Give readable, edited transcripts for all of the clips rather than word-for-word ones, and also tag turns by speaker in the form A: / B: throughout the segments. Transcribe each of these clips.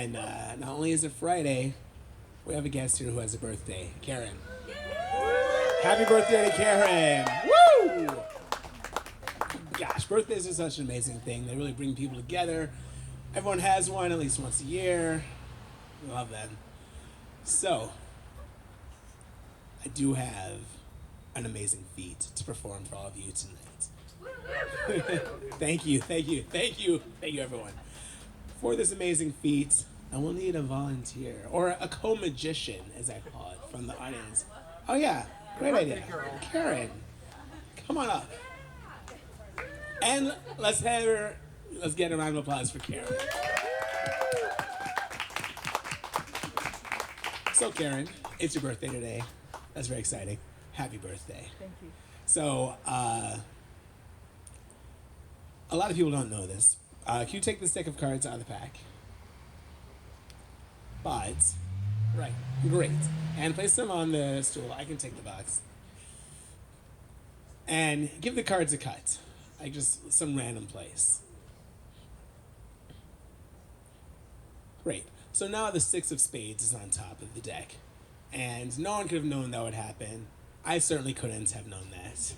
A: And not only is it Friday, we have a guest here who has a birthday, Karen. Happy birthday to Karen! Woo! Gosh, birthdays are such an amazing thing. They really bring people together. Everyone has one at least once a year. Love them. So, I do have an amazing feat to perform for all of you tonight. Thank you, thank you, thank you, thank you, everyone. For this amazing feat, I will need a volunteer, or a co-magician, as I call it, from the audience. Oh yeah, great idea. Karen, come on up. And let's get a round of applause for Karen. So Karen, it's your birthday today. That's very exciting. Happy birthday.
B: Thank you.
A: So, a lot of people don't know this. Can you take this deck of cards out of the pack? But, right, great. And place them on the stool. I can take the box. And give the cards a cut. Like just some random place. Great. So now the 6 of spades is on top of the deck. And no one could have known that would happen. I certainly couldn't have known that.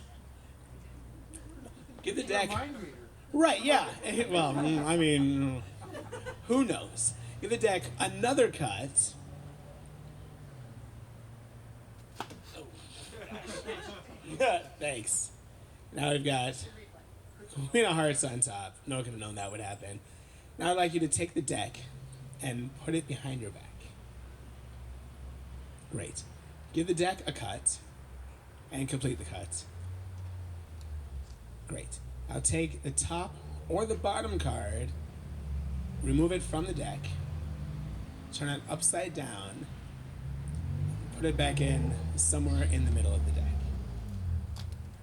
A: Give the deck... Right, yeah. Well, I mean, who knows? Give the deck another cut. Oh. Thanks. Now we've got Queen of Hearts on top. No one could have known that would happen. Now I'd like you to take the deck and put it behind your back. Great. Give the deck a cut and complete the cut. Great. Now take the top or the bottom card, remove it from the deck, turn it upside down, put it back in somewhere in the middle of the deck.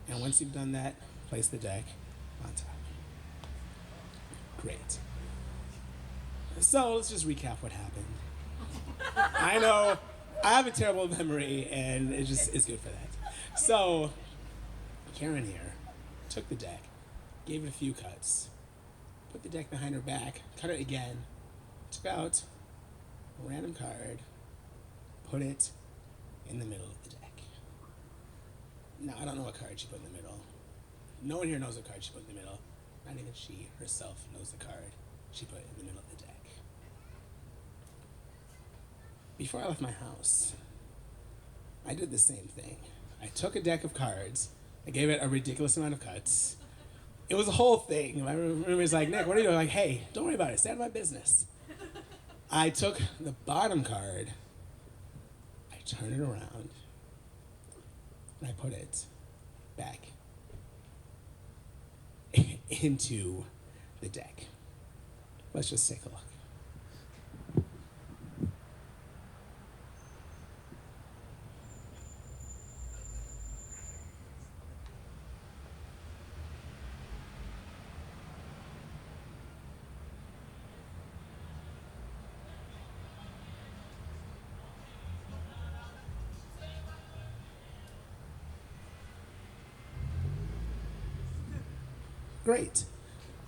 A: And once you've done that, place the deck on top. Great. So let's just recap what happened. I know I have a terrible memory, and it's good for that. So Karen here took the deck, gave it a few cuts, put the deck behind her back, cut it again, took out a random card, put it in the middle of the deck. Now, I don't know what card she put in the middle. No one here knows what card she put in the middle. Not even she herself knows the card she put in the middle of the deck. Before I left my house, I did the same thing. I took a deck of cards, I gave it a ridiculous amount of cuts. It was a whole thing. My roommate's like, Nick, what are you doing? I'm like, hey, don't worry about it. Stay out of my business. I took the bottom card, I turned it around, and I put it back into the deck. Let's just take a look. Great.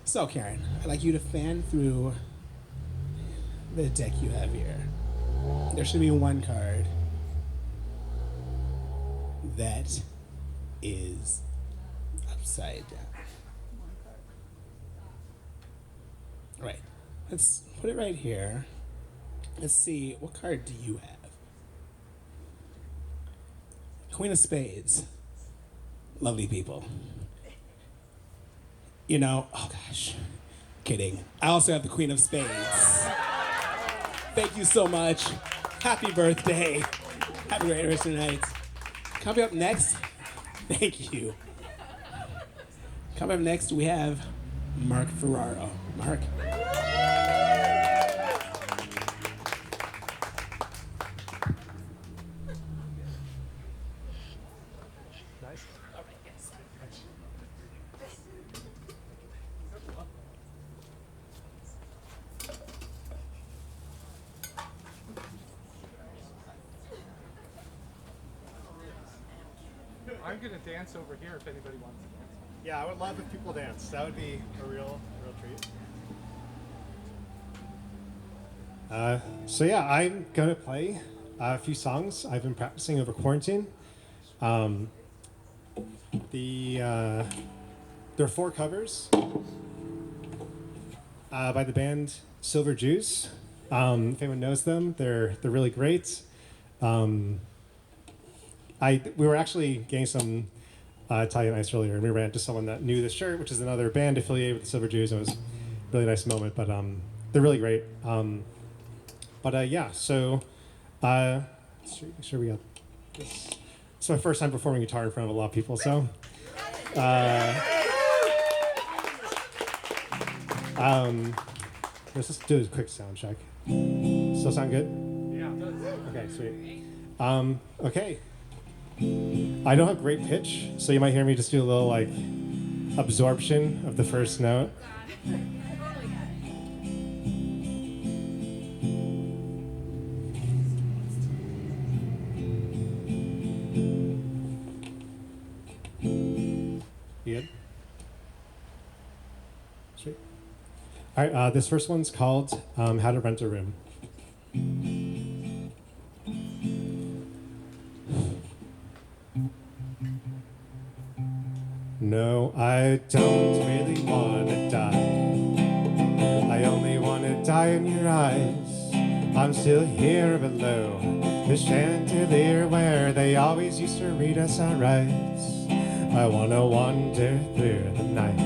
A: So, Karen, I'd like you to fan through the deck you have here. There should be one card that is upside down. Right. Let's put it right here. Let's see, what card do you have? Queen of Spades. Lovely people. You know, oh gosh, kidding. I also have the Queen of Spades. Thank you so much. Happy birthday. Happy anniversary night. Coming up next, thank you. Coming up next, we have Marc Ferraro. Marc.
C: I'm gonna dance over here if anybody wants to dance.
D: Yeah, I would love if people dance. That would be a real treat.
B: So yeah, I'm gonna play a few songs I've been practicing over quarantine. Um, there are four covers by the band Silver Juice. If anyone knows them, they're really great. Um, we were actually getting some Italian ice earlier, and we ran into someone that knew this shirt, which is another band affiliated with the Silver Jews. It was a really nice moment, but they're really great. Yeah, so let's make sure we got this. It's my first time performing guitar in front of a lot of people, so. Let's just do a quick sound check. Still sound good?
C: Yeah, it does.
B: Okay, sweet. Okay. I don't have great pitch, so you might hear me just do a little like absorption of the first note. You good? Sweet. All right, this first one's called How to Rent a Room. No, I don't really want to die. I only want to die in your eyes. I'm still here below the chandelier where they always used to read us our rights. I want to wander through the night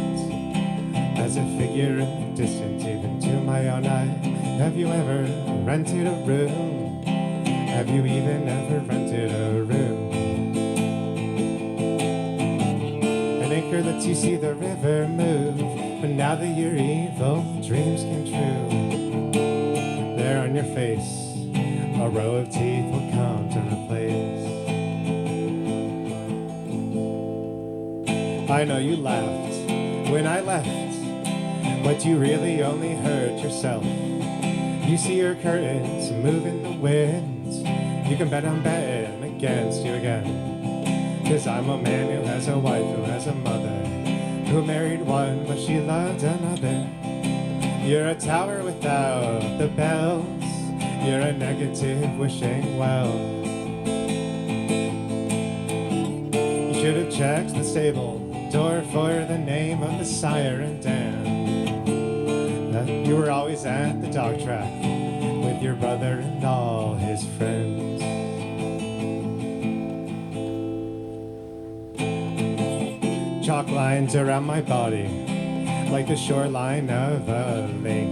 B: as a figure in the distance, even to my own eye. Have you ever rented a room? Have you even ever rented a room? An anchor lets you see the river move, but now that your evil dreams came true, there on your face, a row of teeth will come to replace. I know you laughed when I left, but you really only hurt yourself. You see your curtains move in the wind. You can bet I'm betting against you again. 'Cause I'm a man who has a wife, who has a mother, who married one but she loved another. You're a tower without the bells. You're a negative wishing well. You should have checked the stable door for the name of the sire and dam. You were always at the dog track with your brother and all his friends. Chalk lines around my body like the shoreline of a lake.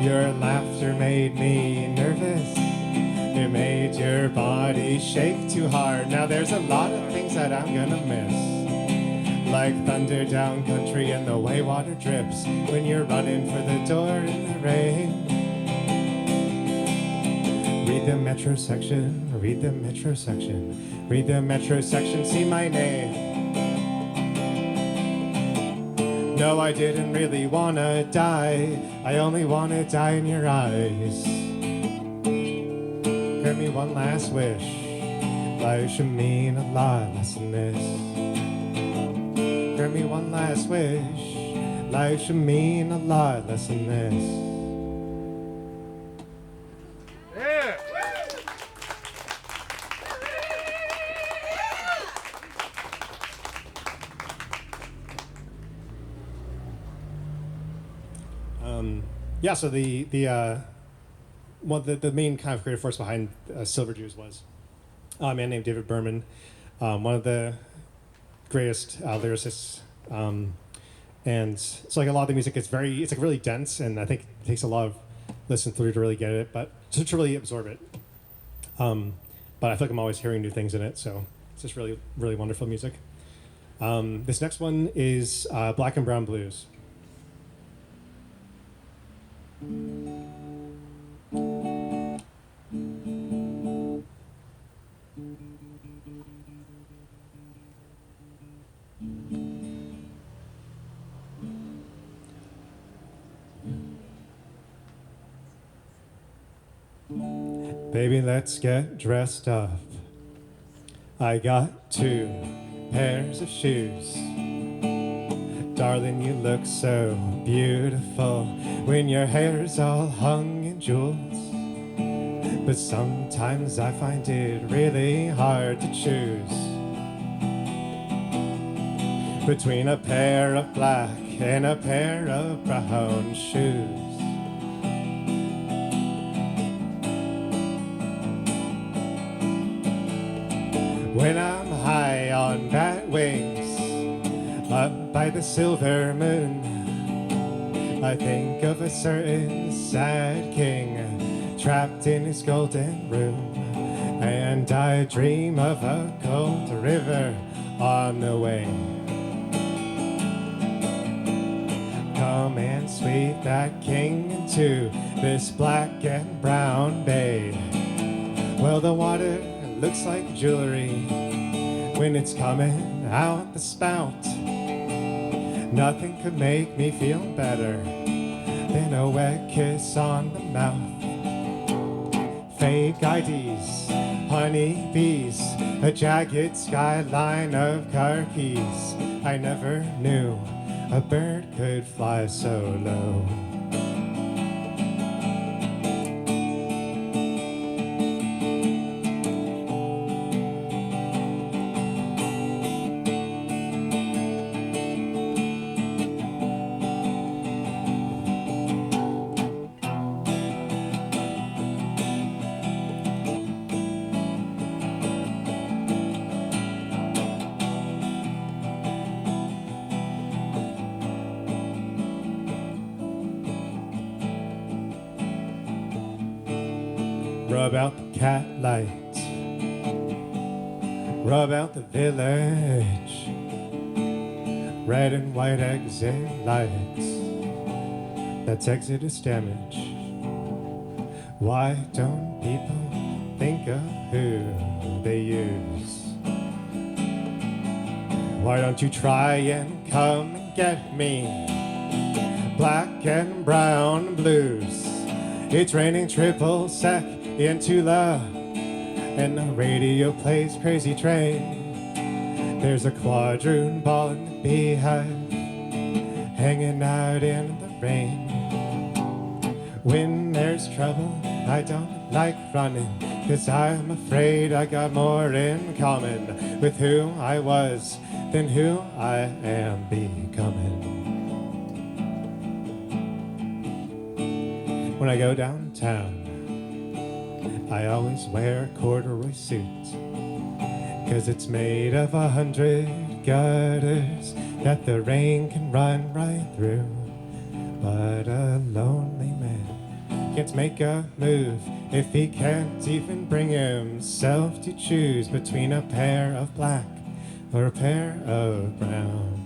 B: Your laughter made me nervous. It made your body shake too hard. Now there's a lot of things that I'm gonna miss, like thunder down country and the way water drips when you're running for the door in the rain. Read the metro section, read the metro section, read the metro section, see my name. No, I didn't really wanna die. I only wanna die in your eyes. Grant me one last wish. Life should mean a lot less than this. Grant me one last wish. Life should mean a lot less than this.
C: Yeah.
B: Yeah, so the main kind of creative force behind Silver Jews was a man named David Berman, one of the greatest lyricists, and so like a lot of the music it's like really dense, and I think it takes a lot of listen through to really get it, but to really absorb it. But I feel like I'm always hearing new things in it, so it's just really really wonderful music. This next one is Black and Brown Blues. Baby, let's get dressed up. I got 2 pairs of shoes. Darling, you look so beautiful when your hair's all hung in jewels. But sometimes I find it really hard to choose between a pair of black and a pair of brown shoes. When I'm high on bat wings, up by the silver moon, I think of a certain sad king trapped in his golden room. And I dream of a cold river on the way. Come and sweep that king into this black and brown bay. Well, the water looks like jewelry when it's coming out the spout. Nothing could make me feel better than a wet kiss on the mouth. Fake IDs, honey bees, a jagged skyline of car keys. I never knew a bird could fly so low. Rub out the cat lights, rub out the village, red and white exit lights, that's exodus damage. Why don't people think of who they use? Why don't you try and come and get me? Black and brown blues. It's raining triple sec in Tula, and the radio plays Crazy Train. There's a quadroon ball in the beehive, hanging out in the rain. When there's trouble, I don't like running, 'cause I'm afraid I got more in common with who I was than who I am becoming. When I go downtown, I always wear a corduroy suit, 'cause it's made of 100 gutters that the rain can run right through. But a lonely man can't make a move if he can't even bring himself to choose between a pair of black or a pair of brown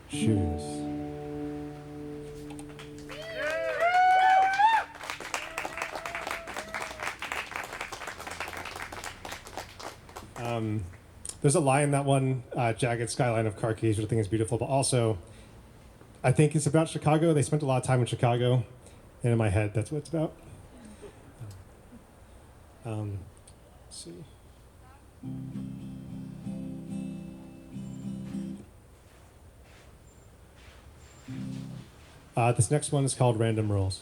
B: shoes. There's a line in that one, jagged skyline of car keys, which I think is beautiful, but also I think it's about Chicago. They spent a lot of time in Chicago, and in my head, that's what it's about. Let's see. This next one is called Random Rules.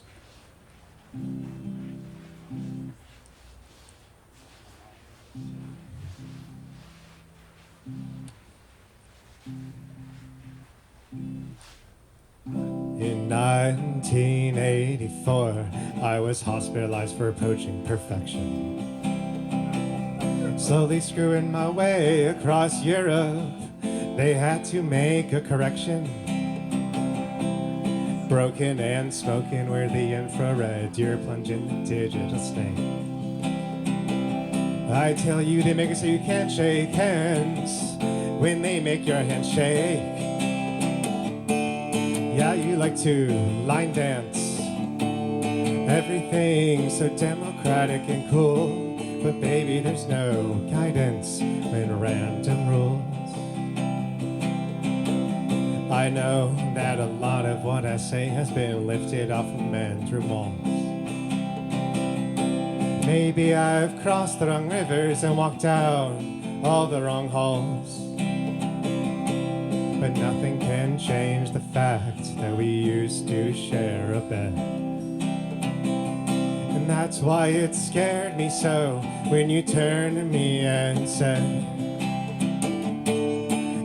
B: In 1984, I was hospitalized for approaching perfection. Slowly screwing my way across Europe, they had to make a correction. Broken and smoking where the infrared, you're plunging the digital snake. I tell you, they make it so you can't shake hands when they make your hands shake. Yeah, you like to line dance. Everything's so democratic and cool, but baby, there's no guidance in random rules. I know that a lot of what I say has been lifted off of men through walls. Maybe I've crossed the wrong rivers and walked down all the wrong halls. But nothing can change the fact that we used to share a bed. And that's why it scared me so when you turned to me and said,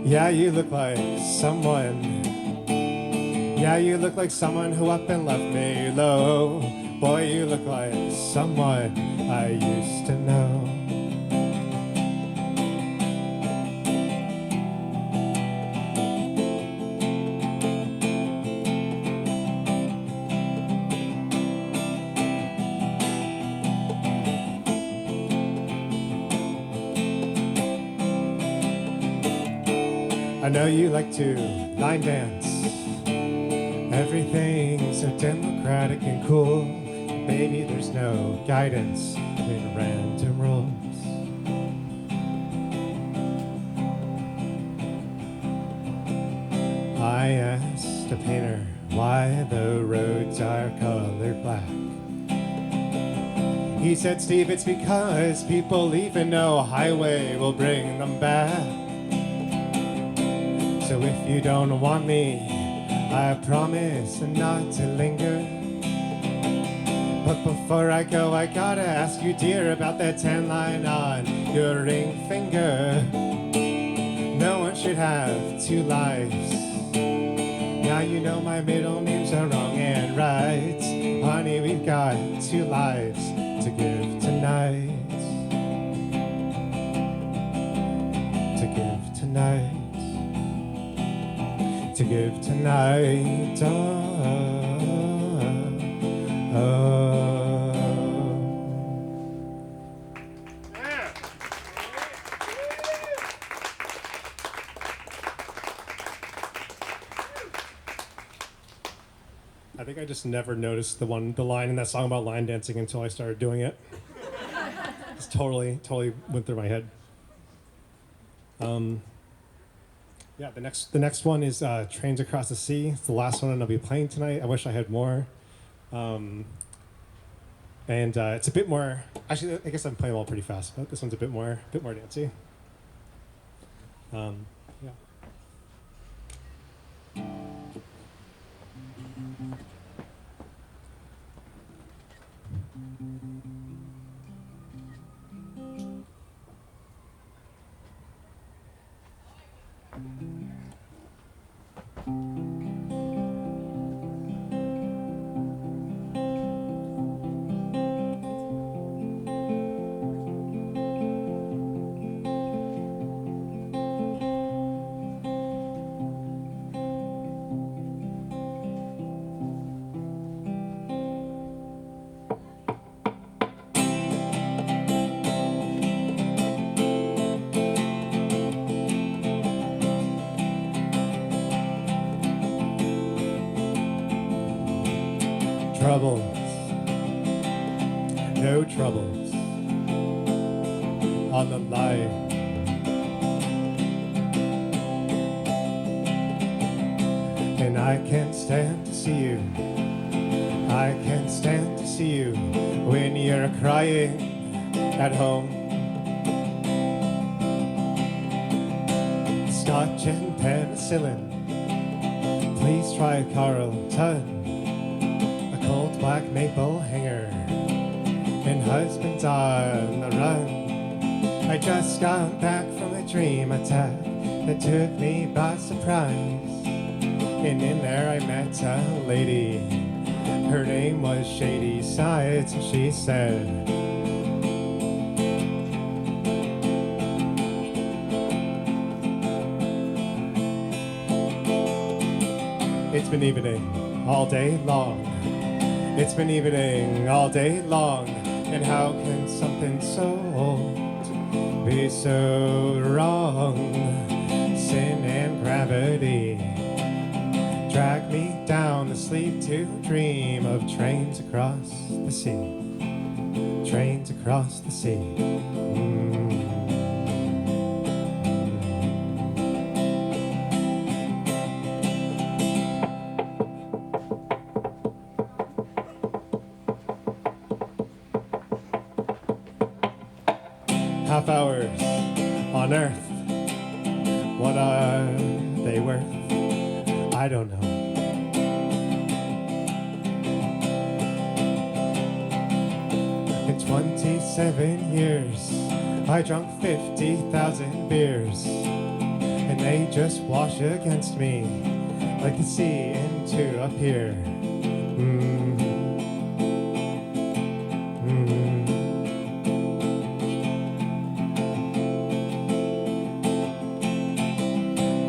B: yeah, you look like someone. Yeah, you look like someone who up and left me low. Boy, you look like someone I used to know. I know you like to line dance. Everything's so democratic and cool. Baby, there's no guidance in random rules. I asked a painter why the roads are colored black. He said, Steve, it's because people even know a highway will bring them back. So if you don't want me, I promise not to linger. But before I go, I gotta ask you, dear, about that tan line on your ring finger. No one should have two lives. Now you know my middle names are wrong and right. Honey, we've got two lives to give tonight. To give tonight. To give tonight. I think I just never noticed the line in that song about line dancing until I started doing it. Just totally went through my head. Yeah, the next one is Trains Across the Sea. It's the last one I'll be playing tonight. I wish I had more. And it's a bit more. Actually, I guess I'm playing them all pretty fast, but this one's a bit more dancey. Yeah. Troubles, no troubles on the line. And I can't stand to see you. I can't stand to see you when you're crying at home. Scotch and penicillin, please try Carlton. Cold black maple hanger and husband's on the run. I just got back from a dream attack that took me by surprise. And in there I met a lady. Her name was Shady Sides, and she said, it's been evening all day long. It's been evening all day long, and how can something so old be so wrong? Sin and gravity drag me down to sleep to dream of trains across the sea. Trains across the sea. half hours on Earth. What are they worth? I don't know. In 27 years, I drunk 50,000 beers, and they just wash against me like the sea into a pier.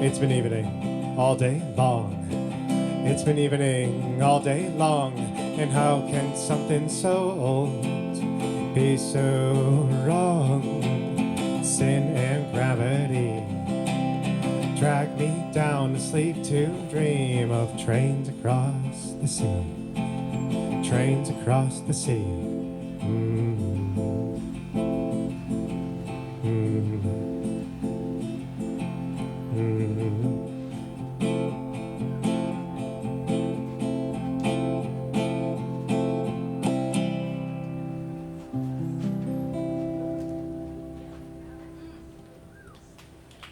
B: It's been evening all day long. It's been evening all day long. And how can something so old be so wrong? Sin and gravity drag me down to sleep to dream of trains across the sea. Trains across the sea.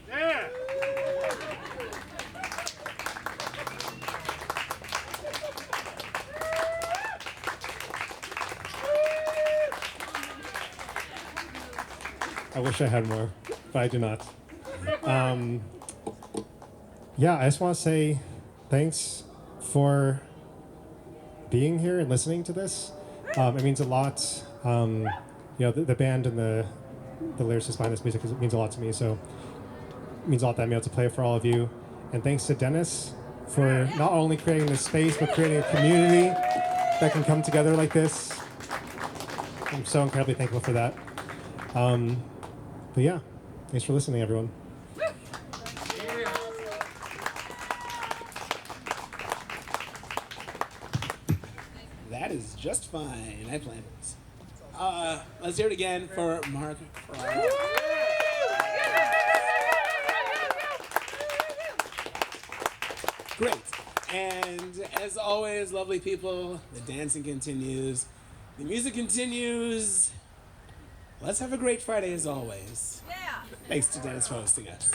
C: Yeah.
B: I wish I had more, but I do not. Yeah, I just want to say thanks for being here and listening to this. It means a lot. The band and the lyricists behind this music means a lot to me. So it means a lot that I'm able to play it for all of you. And thanks to Dennis for not only creating this space, but creating a community that can come together like this. I'm so incredibly thankful for that. But yeah, thanks for listening, everyone.
A: That is just fine. I planned this. Let's hear it again for Marc. Great. And as always, lovely people, the dancing continues. The music continues. Let's have a great Friday as always.
D: Yeah.
A: Thanks to Dennis for hosting us.